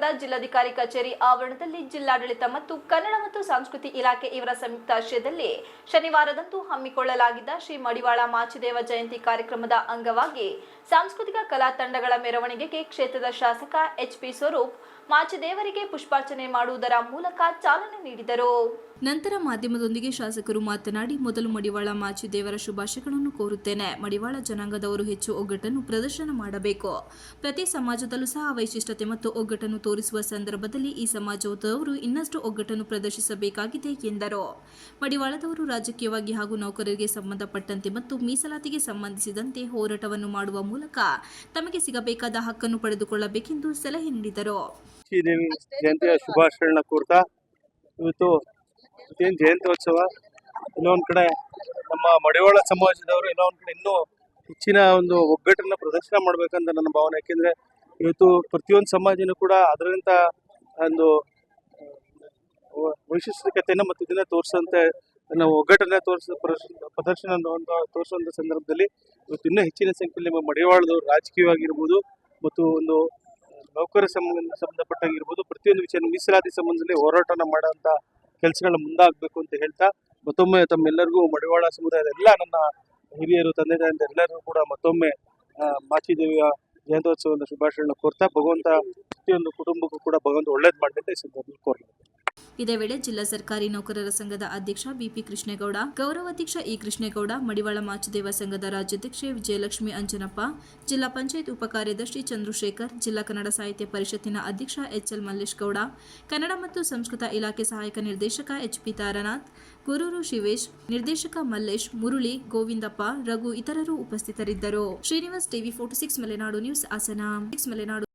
ನಗರದ ಜಿಲ್ಲಾಧಿಕಾರಿ ಕಚೇರಿ ಆವರಣದಲ್ಲಿ ಜಿಲ್ಲಾಡಳಿತ ಮತ್ತು ಕನ್ನಡ ಮತ್ತು ಸಂಸ್ಕೃತಿ ಇಲಾಖೆ ಇವರ ಸಂಯುಕ್ತಾಶ್ರಯದಲ್ಲಿ ಶನಿವಾರದಂದು ಹಮ್ಮಿಕೊಳ್ಳಲಾಗಿದ್ದ ಶ್ರೀ ಮಡಿವಾಳ ಮಾಚಿದೇವ ಜಯಂತಿ ಕಾರ್ಯಕ್ರಮದ ಅಂಗವಾಗಿ ಸಾಂಸ್ಕೃತಿಕ ಕಲಾ ತಂಡಗಳ ಮೆರವಣಿಗೆಗೆ ಕ್ಷೇತ್ರದ ಶಾಸಕ ಎಚ್.ಪಿ. ಸ್ವರೂಪ್ ಮಾಚಿದೇವರಿಗೆ ಪುಷ್ಪಾರ್ಚನೆ ಮಾಡುವುದರ ಮೂಲಕ ಚಾಲನೆ ನೀಡಿದರು. ನಂತರ ಮಾಧ್ಯಮದೊಂದಿಗೆ ಶಾಸಕರು ಮಾತನಾಡಿ, ಮೊದಲು ಮಡಿವಾಳ ಮಾಚಿದೇವರ ಶುಭಾಶಯಗಳನ್ನು ಕೋರುತ್ತೇನೆ. ಮಡಿವಾಳ ಜನಾಂಗದವರು ಹೆಚ್ಚು ಒಗ್ಗಟ್ಟನ್ನು ಪ್ರದರ್ಶನ ಮಾಡಬೇಕು. ಪ್ರತಿ ಸಮಾಜದಲ್ಲೂ ಸಹ ವೈಶಿಷ್ಟ್ಯತೆ ಮತ್ತು ಒಗ್ಗಟ್ಟನ್ನು ತೋರಿಸುವ ಸಂದರ್ಭದಲ್ಲಿ ಈ ಸಮಾಜದವರು ಇನ್ನಷ್ಟು ಒಗ್ಗಟ್ಟನ್ನು ಪ್ರದರ್ಶಿಸಬೇಕಾಗಿದೆ ಎಂದರು. ಮಡಿವಾಳದವರು ರಾಜಕೀಯವಾಗಿ ಹಾಗೂ ನೌಕರರಿಗೆ ಸಂಬಂಧಪಟ್ಟಂತೆ ಮತ್ತು ಮೀಸಲಾತಿಗೆ ಸಂಬಂಧಿಸಿದಂತೆ ಹೋರಾಟವನ್ನು ಮಾಡುವ ಮೂಲಕ ತಮಗೆ ಸಿಗಬೇಕಾದ ಹಕ್ಕನ್ನು ಪಡೆದುಕೊಳ್ಳಬೇಕೆಂದು ಸಲಹೆ ನೀಡಿದರು. ಜಯಂತಿಯ ಶುಭಾಶಯಗಳನ್ನ ಕೋರ್ತಾ ಇವತ್ತು ಏನು ಜಯಂತ್ಯೋತ್ಸವ, ಇನ್ನೊಂದು ಕಡೆ ನಮ್ಮ ಮಡಿವಾಳ ಸಮಾಜದವರು ಇನ್ನೊಂದು ಕಡೆ ಇನ್ನೂ ಹೆಚ್ಚಿನ ಒಂದು ಒಗ್ಗಟ್ಟನ್ನು ಪ್ರದರ್ಶನ ಮಾಡಬೇಕಂತ ನನ್ನ ಭಾವನೆ. ಯಾಕೆಂದರೆ ಇವತ್ತು ಪ್ರತಿಯೊಂದು ಸಮಾಜನೂ ಕೂಡ ಅದರಂಥ ಒಂದು ವೈಶಿಷ್ಟ್ಯತೆಯನ್ನು ಮತ್ತು ಇದನ್ನು ತೋರಿಸೋಂಥ ನಾವು ಒಗ್ಗಟ್ಟನ್ನು ಪ್ರದರ್ಶನ ತೋರಿಸುವಂಥ ಸಂದರ್ಭದಲ್ಲಿ ಇವತ್ತು ಇನ್ನೂ ಹೆಚ್ಚಿನ ಸಂಖ್ಯೆಯಲ್ಲಿ ನಮ್ಮ ಮಡಿವಾಳದವರು ರಾಜಕೀಯವಾಗಿರ್ಬೋದು ಮತ್ತು ಒಂದು ನೌಕರ ಸಂಬಂಧಪಟ್ಟಾಗಿರ್ಬೋದು ಪ್ರತಿಯೊಂದು ವಿಷಯ ಮೀಸಲಾತಿ ಸಂಬಂಧದಲ್ಲಿ ಹೋರಾಟನ ಮಾಡೋಂಥ ಕೆಲಸಗಳನ್ನ ಮುಂದಾಗಬೇಕು ಅಂತ ಹೇಳ್ತಾ ಮತ್ತೊಮ್ಮೆ ತಮ್ಮೆಲ್ಲರಿಗೂ ಮಡಿವಾಳ ಸಮುದಾಯದ ಎಲ್ಲ ನನ್ನ ಹಿರಿಯರು ತಂದೆ ತಾಯಿ ಎಲ್ಲರಿಗೂ ಕೂಡ ಮತ್ತೊಮ್ಮೆ ಮಾಚಿದೇವಿಯ ಜಯಂತ್ಯೋತ್ಸವದ ಶುಭಾಶಯಗಳನ್ನ ಕೋರ್ತಾ ಭಗವಂತ ಪ್ರತಿಯೊಂದು ಕುಟುಂಬಕ್ಕೂ ಕೂಡ ಭಗವಂತ ಒಳ್ಳೇದು ಮಾಡಲಿ ಈ ಸಂದರ್ಭದಲ್ಲಿ ಕೋರಲಾಗಿದೆ. ಇದೇ ವೇಳೆ ಜಿಲ್ಲಾ ಸರ್ಕಾರಿ ನೌಕರರ ಸಂಘದ ಅಧ್ಯಕ್ಷ ಬಿಪಿ ಕೃಷ್ಣೇಗೌಡ, ಗೌರವಾಧ್ಯಕ್ಷ ಇ ಕೃಷ್ಣೇಗೌಡ, ಮಡಿವಾಳ ಮಾಚಿದೇವ ಸಂಘದ ರಾಜ್ಯಾಧ್ಯಕ್ಷೆ ವಿಜಯಲಕ್ಷ್ಮಿ ಅಂಜನಪ್ಪ, ಜಿಲ್ಲಾ ಪಂಚಾಯತ್ ಉಪ ಕಾರ್ಯದರ್ಶಿ ಚಂದ್ರಶೇಖರ್, ಜಿಲ್ಲಾ ಕನ್ನಡ ಸಾಹಿತ್ಯ ಪರಿಷತ್ತಿನ ಅಧ್ಯಕ್ಷ ಎಚ್.ಎಲ್. ಮಲ್ಲೇಶ್ ಗೌಡ, ಕನ್ನಡ ಮತ್ತು ಸಂಸ್ಕೃತ ಇಲಾಖೆ ಸಹಾಯಕ ನಿರ್ದೇಶಕ ಎಚ್.ಪಿ. ತಾರನಾಥ್, ಗುರೂರು ಶಿವೇಶ್, ನಿರ್ದೇಶಕ ಮಲ್ಲೇಶ್, ಮುರುಳಿ, ಗೋವಿಂದಪ್ಪ, ರಘು ಇತರರು ಉಪಸ್ಥಿತರಿದ್ದರು. Srinivas, TV 46 Malenadu news, Hassan.